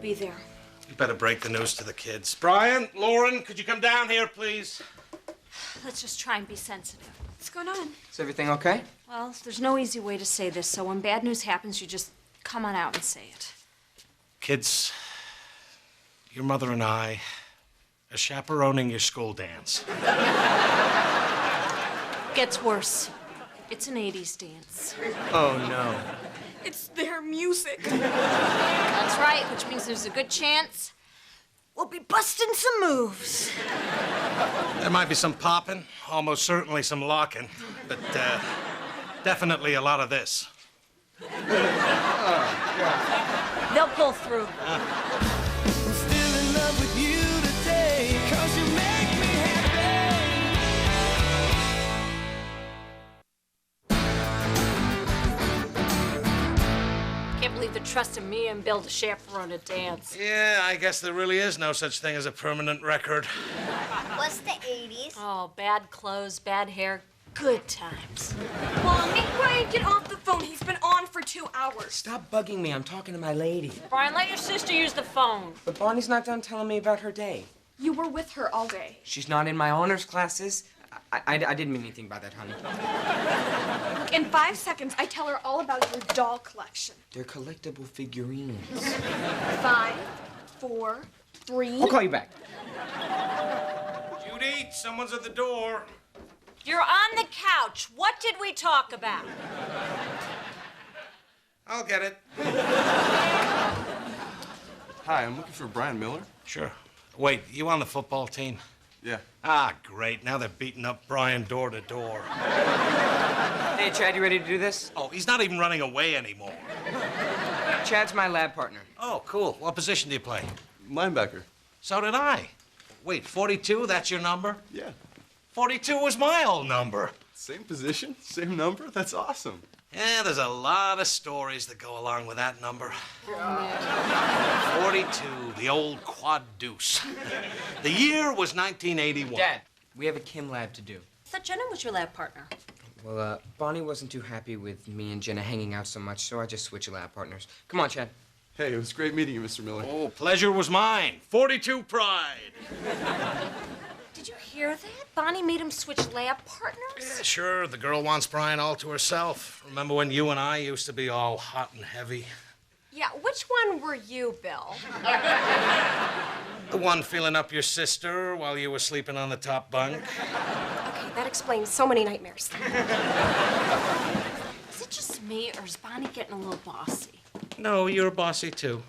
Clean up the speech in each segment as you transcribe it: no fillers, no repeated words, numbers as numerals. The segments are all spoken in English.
be there. You better break the news to the kids. Brian, Lauren, could you come down here, please? Let's just try and be sensitive. What's going on? Is everything okay? Well, there's no easy way to say this, so when bad news happens, you just come on out and say it. Kids, your mother and I are chaperoning your school dance. Gets worse. It's an 80s dance. Oh, no. It's their music. That's right, which means there's a good chance we'll be busting some moves. There might be some popping, almost certainly some locking, but definitely a lot of this. They'll pull through. I'm still in love with you today, 'cause you make me Can't believe they're trusting me and Bill to chaperone a dance. Yeah, I guess there really is no such thing as a permanent record. What's the 80s? Oh, bad clothes, bad hair, good times. Mom, make Brian get off the phone. He's been on for 2 hours. Stop bugging me. I'm talking to my lady. Brian, let your sister use the phone. But Bonnie's not done telling me about her day. You were with her all day. She's not in my honors classes. I didn't mean anything by that, honey. Look, in 5 seconds, I tell her all about your doll collection. They're collectible figurines. 5, 4, 3. I'll call you back. Judy, someone's at the door. You're on the couch. What did we talk about? I'll get it. Hi, I'm looking for Brian Miller. Sure. Wait, you on the football team? Yeah. Ah, great. Now they're beating up Brian door to door. Hey, Chad, you ready to do this? Oh, he's not even running away anymore. Chad's my lab partner. Oh, cool. What position do you play? Linebacker. So did I. Wait, 42, that's your number? Yeah. 42 was my old number. Same position, same number. That's awesome. Yeah, there's a lot of stories that go along with that number. 42, the old quad deuce. The year was 1981. Dad, we have a chem lab to do. I thought Jenna was your lab partner. Well, Bonnie wasn't too happy with me and Jenna hanging out so much, so I just switched lab partners. Come on, Chad. Hey, it was great meeting you, Mr. Miller. Oh, pleasure was mine. 42 pride. Did you hear that? Bonnie made him switch lab partners? Yeah, sure. The girl wants Brian all to herself. Remember when you and I used to be all hot and heavy? Yeah, which one were you, Bill? The one feeling up your sister while you were sleeping on the top bunk. Okay, that explains so many nightmares. Is it just me, or is Bonnie getting a little bossy? No, you're bossy too.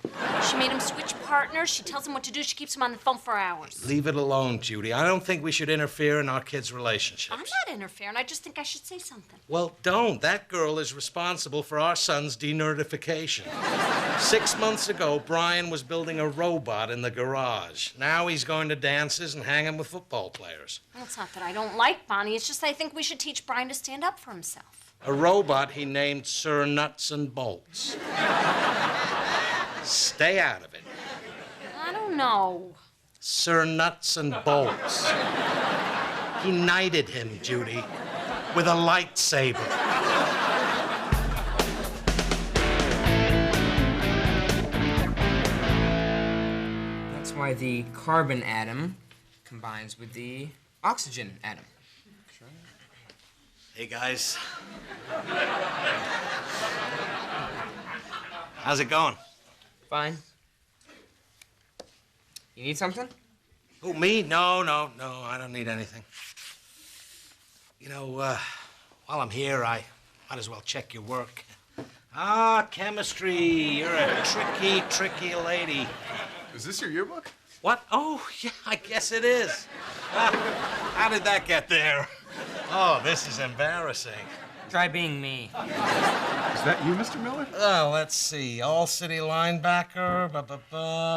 She made him switch partners. She tells him what to do. She keeps him on the phone for hours. Leave it alone, Judy. I don't think we should interfere in our kids' relationships. I'm not interfering. I just think I should say something. Well, don't. That girl is responsible for our son's denertification. 6 months ago, Brian was building a robot in the garage. Now he's going to dances and hanging with football players. Well, it's not that I don't like Bonnie. It's just I think we should teach Brian to stand up for himself. A robot he named Sir Nuts and Bolts. Stay out of it. I don't know. Sir Nuts and Bolts. He knighted him, Judy, with a lightsaber. That's why the carbon atom combines with the oxygen atom. Hey, guys. How's it going? Fine. You need something? Who, me? No, I don't need anything. You know, while I'm here, I might as well check your work. Ah, chemistry. You're a tricky lady. Is this your yearbook? What? Oh, yeah, I guess it is. How did that get there? Oh, this is embarrassing. Try being me. Is that you, Mr. Miller? Oh, let's see. All-city linebacker,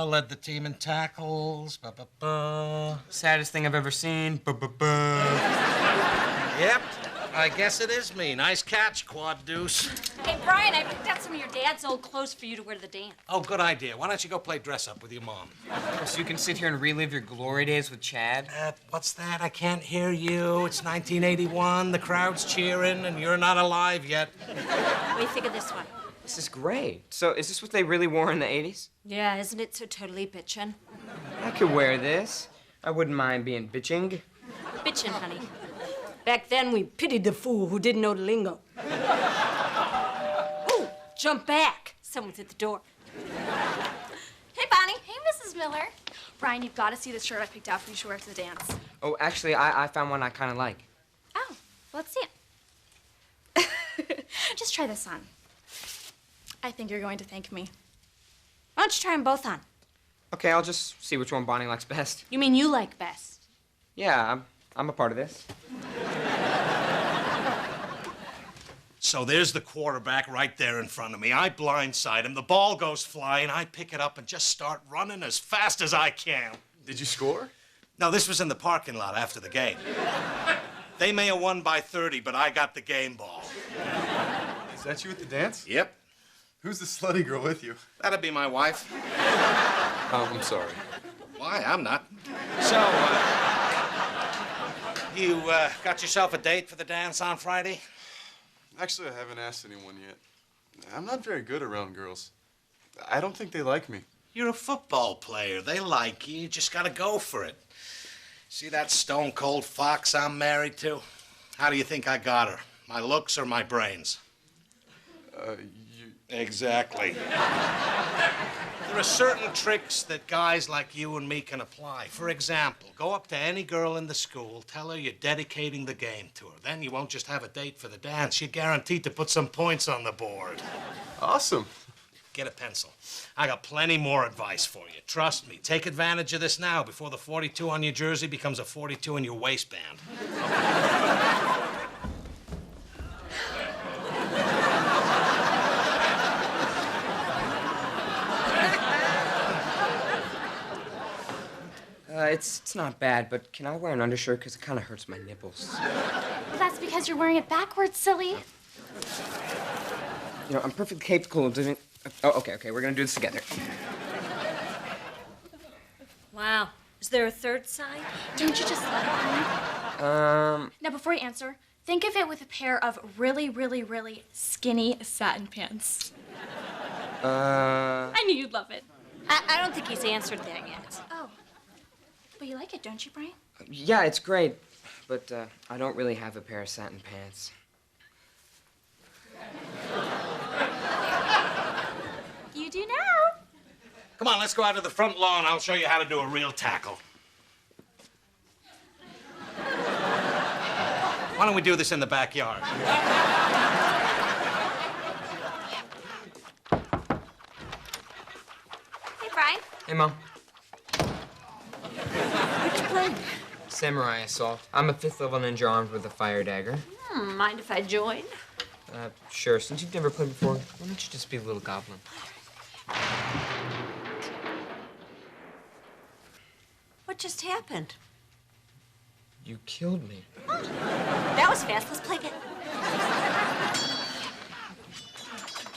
led the team in tackles, Saddest thing I've ever seen. Yep, I guess it is me. Nice catch, quad deuce. Hey, Brian, I picked out some of your dad's old clothes for you to wear to the dance. Oh, good idea. Why don't you go play dress-up with your mom? So you can sit here and relive your glory days with Chad? What's that? I can't hear you. It's 1981. The crowd's cheering, and you're not alive yet. What do you think of this one? This is great. So is this what they really wore in the 80s? Yeah, isn't it so totally bitchin'? I could wear this. I wouldn't mind being bitching. Bitchin', honey. Back then, we pitied the fool who didn't know the lingo. Ooh, jump back. Someone's at the door. Hey, Bonnie. Hey, Mrs. Miller. Brian, you've got to see this shirt I picked out for you to wear to the dance. Oh, actually, I found one I kind of like. Oh, let's see it. Just try this on. I think you're going to thank me. Why don't you try them both on? Okay, I'll just see which one Bonnie likes best. You mean you like best? Yeah, I'm a part of this. So there's the quarterback right there in front of me. I blindside him. The ball goes flying. I pick it up and just start running as fast as I can. Did you score? No, this was in the parking lot after the game. They may have won by 30, but I got the game ball. Is that you at the dance? Yep. Who's the slutty girl with you? That'd be my wife. Oh, I'm sorry. Why? I'm not. So, you got yourself a date for the dance on Friday? Actually, I haven't asked anyone yet. I'm not very good around girls. I don't think they like me. You're a football player. They like you. You just gotta go for it. See that stone-cold fox I'm married to? How do you think I got her? My looks or my brains? You... Exactly. There are certain tricks that guys like you and me can apply. For example, go up to any girl in the school, tell her you're dedicating the game to her. Then you won't just have a date for the dance. You're guaranteed to put some points on the board. Awesome. Get a pencil. I got plenty more advice for you. Trust me. Take advantage of this now before the 42 on your jersey becomes a 42 in your waistband. It's not bad, but can I wear an undershirt? Because it kind of hurts my nipples. Well, that's because you're wearing it backwards, silly. You know, I'm perfectly capable of doing... Oh, okay, we're gonna do this together. Wow. Is there a third side? Don't you just love it, Bonnie? Now, before you answer, think of it with a pair of really, really, really skinny satin pants. I knew you'd love it. I don't think he's answered that yet. Oh. But you like it, don't you, Brian? Yeah, it's great, but I don't really have a pair of satin pants. You do now. Come on, let's go out to the front lawn. I'll show you how to do a real tackle. Why don't we do this in the backyard? Hey, Brian. Hey, Mom. What you playing? Samurai Assault. I'm a 5th level ninja armed with a fire dagger. Mind if I join? Sure. Since you've never played before, why don't you just be a little goblin? What just happened? You killed me. That was fast. Let's play again.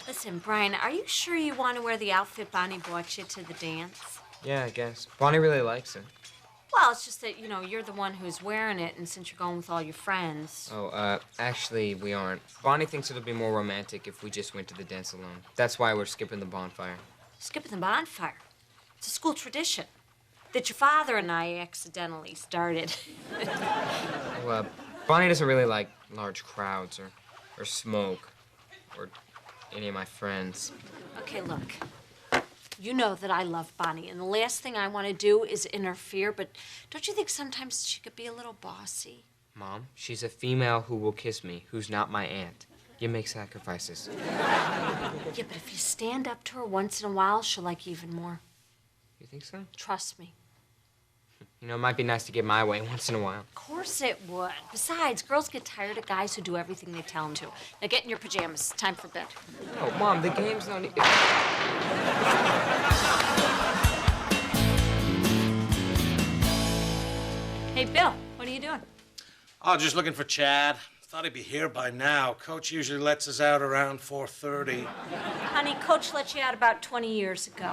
Listen, Brian, are you sure you want to wear the outfit Bonnie bought you to the dance? Yeah, I guess. Bonnie really likes it. Well, it's just that, you're the one who's wearing it, and since you're going with all your friends. Oh, actually, we aren't. Bonnie thinks it'll be more romantic if we just went to the dance alone. That's why we're skipping the bonfire. Skipping the bonfire. It's a school tradition that your father and I accidentally started. Well, Bonnie doesn't really like large crowds or smoke or any of my friends. Okay, look. You know that I love Bonnie, and the last thing I want to do is interfere, but don't you think sometimes she could be a little bossy? Mom, she's a female who will kiss me, who's not my aunt. You make sacrifices. Yeah, but if you stand up to her once in a while, she'll like you even more. You think so? Trust me. You know, it might be nice to get my way once in a while. Of course it would. Besides, girls get tired of guys who do everything they tell them to. Now get in your pajamas. Time for bed. Oh, Mom, the game's not... Hey, Bill, what are you doing? Oh, just looking for Chad. Thought he'd be here by now. Coach usually lets us out around 4:30. Honey, Coach let you out about 20 years ago.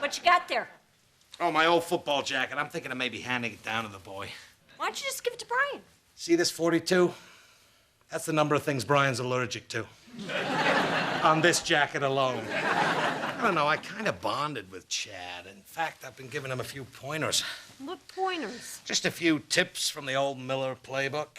What you got there? Oh, my old football jacket. I'm thinking of maybe handing it down to the boy. Why don't you just give it to Brian? See this 42? That's the number of things Brian's allergic to. on this jacket alone. I don't know, I kind of bonded with Chad. In fact, I've been giving him a few pointers. What pointers? Just a few tips from the old Miller playbook.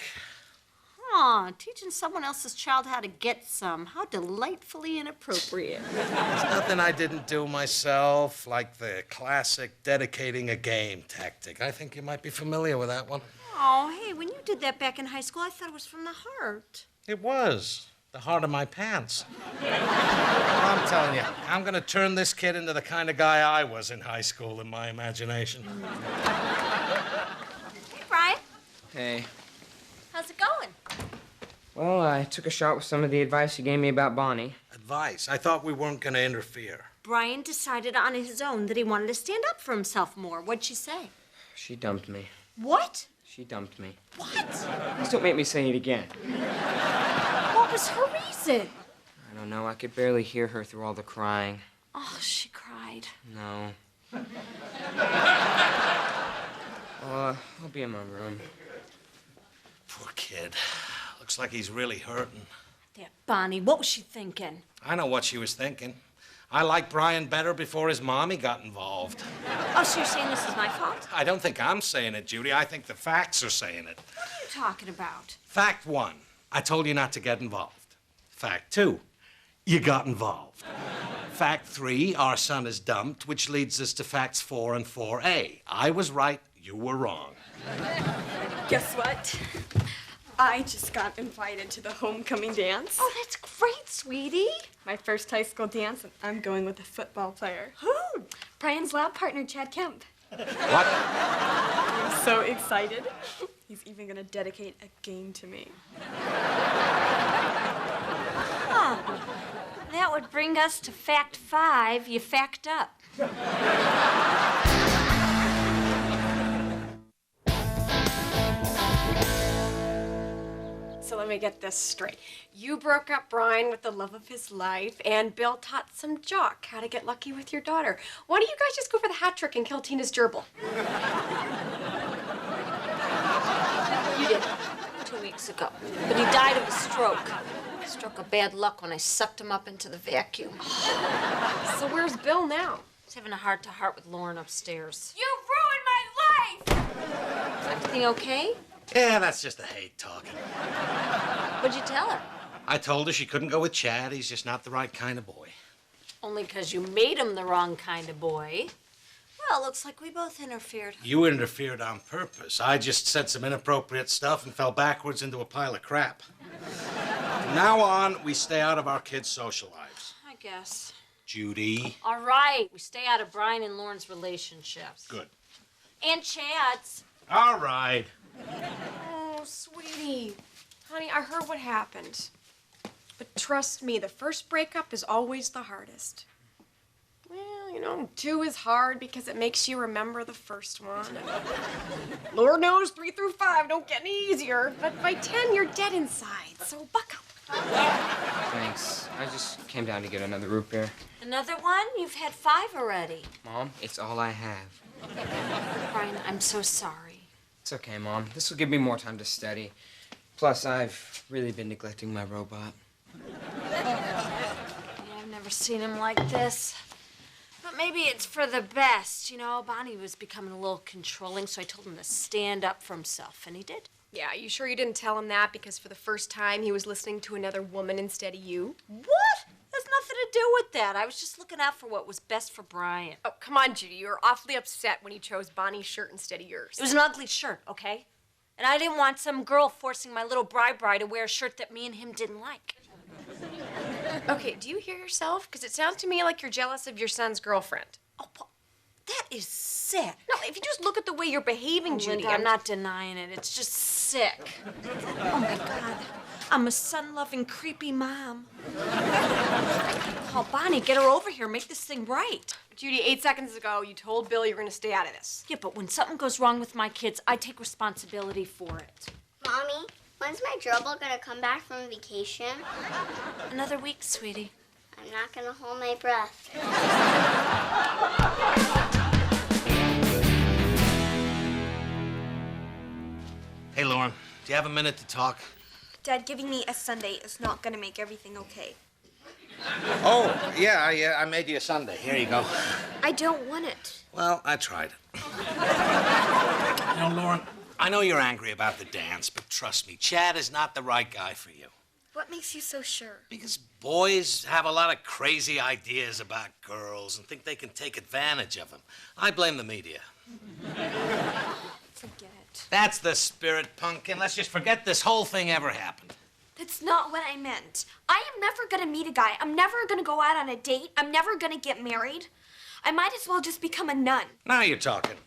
Aw, teaching someone else's child how to get some. How delightfully inappropriate. There's nothing I didn't do myself, like the classic dedicating a game tactic. I think you might be familiar with that one. Oh, hey, when you did that back in high school, I thought it was from the heart. It was. The heart of my pants. I'm telling you, I'm gonna turn this kid into the kind of guy I was in high school in my imagination. Hey, Brian. Hey. How's it going? Well, I took a shot with some of the advice you gave me about Bonnie. Advice. I thought we weren't gonna interfere. Brian decided on his own that he wanted to stand up for himself more. What'd she say? She dumped me. What? She dumped me. What? Please don't make me say it again. What was her reason? I don't know. I could barely hear her through all the crying. Oh, she cried. No. I'll be in my room. Poor kid. Looks like he's really hurting. That Bonnie, what was she thinking? I know what she was thinking. I liked Brian better before his mommy got involved. Oh, so you're saying this is my fault? I don't think I'm saying it, Judy. I think the facts are saying it. What are you talking about? Fact 1, I told you not to get involved. Fact 2, you got involved. Fact 3, our son is dumped, which leads us to facts 4 and 4A. I was right, you were wrong. Guess what? I just got invited to the homecoming dance. Oh, that's great, sweetie. My first high school dance, and I'm going with a football player. Who? Brian's lab partner, Chad Kemp. What? I'm so excited. He's even gonna dedicate a game to me. That would bring us to fact 5. You fact up. So let me get this straight. You broke up Brian with the love of his life, and Bill taught some jock how to get lucky with your daughter. Why don't you guys just go for the hat trick and kill Tina's gerbil? You did. 2 weeks ago. But he died of a stroke. Stroke of bad luck when I sucked him up into the vacuum. So where's Bill now? He's having a heart-to-heart with Lauren upstairs. You ruined my life! Is everything okay? Yeah, that's just the hate talking. What'd you tell her? I told her she couldn't go with Chad. He's just not the right kind of boy. Only 'cause you made him the wrong kind of boy. Well, looks like we both interfered. You interfered on purpose. I just said some inappropriate stuff and fell backwards into a pile of crap. From now on, we stay out of our kids' social lives. I guess. Judy. All right. We stay out of Brian and Lauren's relationships. Good. And Chad's. All right. Oh, sweetie. Honey, I heard what happened. But trust me, the first breakup is always the hardest. Well, you know, 2 is hard because it makes you remember the first one. Lord knows 3 through 5 don't get any easier. But by 10, you're dead inside, so buck up. Thanks. I just came down to get another root beer. Another one? You've had 5 already. Mom, it's all I have. Brian, I'm so sorry. It's okay, Mom. This will give me more time to study. Plus, I've really been neglecting my robot. Yeah, I've never seen him like this. But maybe it's for the best. You know, Bonnie was becoming a little controlling, so I told him to stand up for himself, and he did. Yeah, you sure you didn't tell him that because for the first time he was listening to another woman instead of you? What? That's nothing to do with that. I was just looking out for what was best for Brian. Oh, come on, Judy. You were awfully upset when he chose Bonnie's shirt instead of yours. It was an ugly shirt, okay? And I didn't want some girl forcing my little bride to wear a shirt that me and him didn't like. Okay, do you hear yourself? Because it sounds to me like you're jealous of your son's girlfriend. Oh, that is sick. No, if you just look at the way you're behaving, Judy, Linda, I'm not denying it. It's just sick. Oh, my God. I'm a son-loving, creepy mom. Oh, Bonnie, get her over here. Make this thing right. Judy, 8 seconds ago, you told Bill you're going to stay out of this. Yeah, but when something goes wrong with my kids, I take responsibility for it. Mommy, when's my gerbil gonna come back from vacation? Another week, sweetie. I'm not gonna hold my breath. Hey, Lauren, do you have a minute to talk? Dad, giving me a Sunday is not gonna make everything okay. Oh, yeah, I made you a sundae. Here you go. I don't want it. Well, I tried it. You know, Lauren, I know you're angry about the dance, but trust me, Chad is not the right guy for you. What makes you so sure? Because boys have a lot of crazy ideas about girls and think they can take advantage of them. I blame the media. Forget it. That's the spirit, Pumpkin. Let's just forget this whole thing ever happened. That's not what I meant. I am never gonna meet a guy. I'm never gonna go out on a date. I'm never gonna get married. I might as well just become a nun. Now you're talking.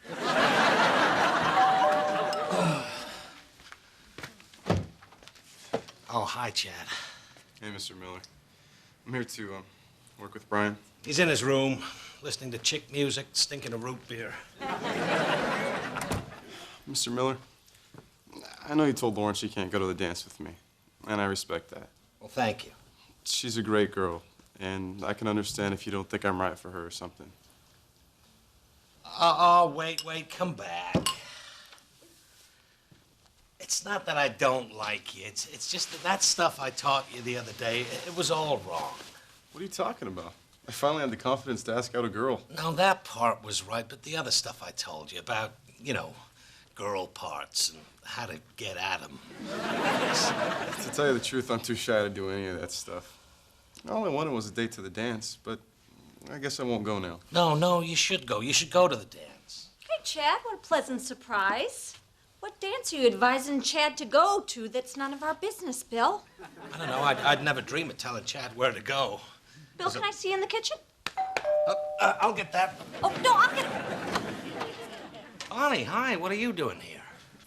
Oh, hi, Chad. Hey, Mr. Miller. I'm here to work with Brian. He's in his room, listening to chick music, stinking of root beer. Mr. Miller, I know you told Lauren she can't go to the dance with me, and I respect that. Well, thank you. She's a great girl, and I can understand if you don't think I'm right for her or something. Oh, wait, come back. It's not that I don't like you. It's just that stuff I taught you the other day, it was all wrong. What are you talking about? I finally had the confidence to ask out a girl. Now, that part was right, but the other stuff I told you about, you know, girl parts and how to get at them. To tell you the truth, I'm too shy to do any of that stuff. All I wanted was a date to the dance, but I guess I won't go now. No, you should go. You should go to the dance. Hey, Chad, what a pleasant surprise. What dance are you advising Chad to go to that's none of our business, Bill? I don't know. I'd never dream of telling Chad where to go. Bill, can I see you in the kitchen? I'll get that. Oh, no, I'll get it. Bonnie, hi. What are you doing here?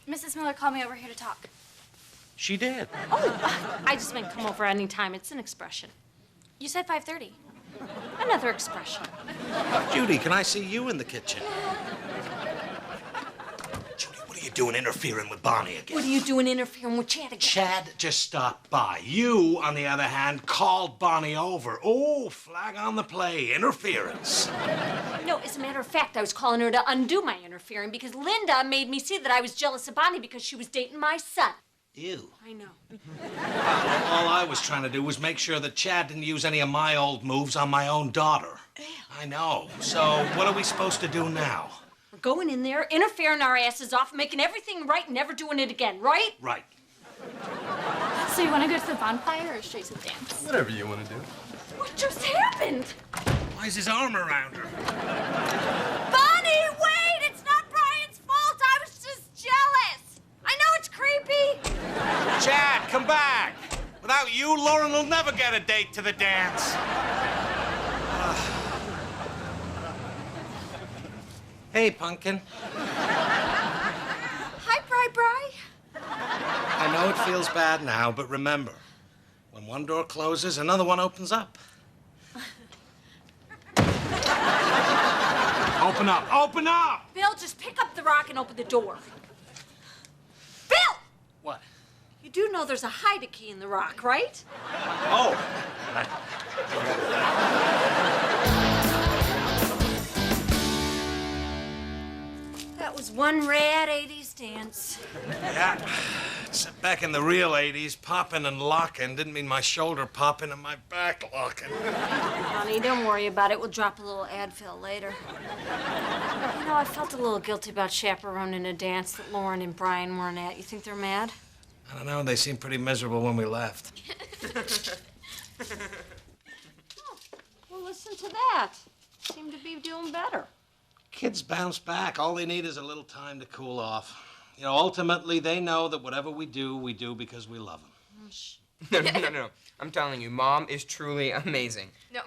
Mrs. Miller called me over here to talk. She did. Oh, I just meant come over anytime. It's an expression. You said 5:30. Another expression. Judy, can I see you in the kitchen? Judy, what are you doing interfering with Bonnie again? What are you doing interfering with Chad again? Chad just stopped by. You, on the other hand, called Bonnie over. Oh, flag on the play. Interference. No, as a matter of fact, I was calling her to undo my interfering because Linda made me see that I was jealous of Bonnie because she was dating my son. Ew. I know. All I was trying to do was make sure that Chad didn't use any of my old moves on my own daughter. Ew. I know. So what are we supposed to do now? We're going in there, interfering our asses off, making everything right, and never doing it again, right? Right. So you want to go to the bonfire or straight to the dance? Whatever you want to do. What just happened? Why is his arm around her? Bonnie, wait! It's not Brian's fault. I was just jealous. I know it's creepy. Chad, come back. Without you, Lauren will never get a date to the dance. Hey, Pumpkin. Hi, Bri. I know it feels bad now, but remember, when one door closes, another one opens up. Open up! Open up! Bill, just pick up the rock and open the door. Bill! What? You do know there's a hide key in the rock, right? Oh. That was one rad 80s dance. Yeah. Except back in the real 80s, popping and locking didn't mean my shoulder popping and my back locking. Honey, don't worry about it. We'll drop a little Advil later. You know, I felt a little guilty about chaperoning a dance that Lauren and Brian weren't at. You think they're mad? I don't know. They seemed pretty miserable when we left. Well, listen to that. Seem to be doing better. Kids bounce back. All they need is a little time to cool off. You know, ultimately, they know that whatever we do because we love them. No. I'm telling you, Mom is truly amazing. No,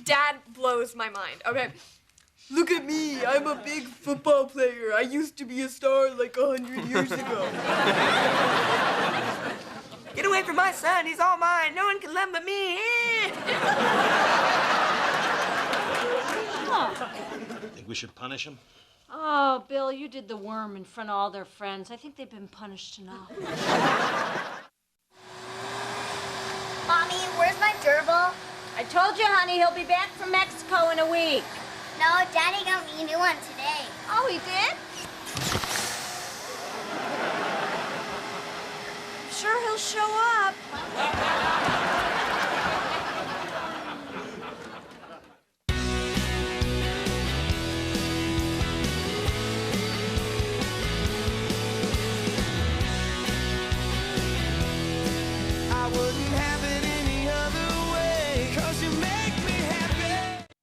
Dad blows my mind. Okay. Look at me. I'm a big football player. I used to be a star like 100 years ago. Get away from my son. He's all mine. No one can love but me. Think we should punish them? Oh, Bill, you did the worm in front of all their friends. I think they've been punished enough. Mommy, where's my gerbil? I told you, honey, he'll be back from Mexico in a week. No, Daddy got me a new one today. Oh, he did? I'm sure he'll show up.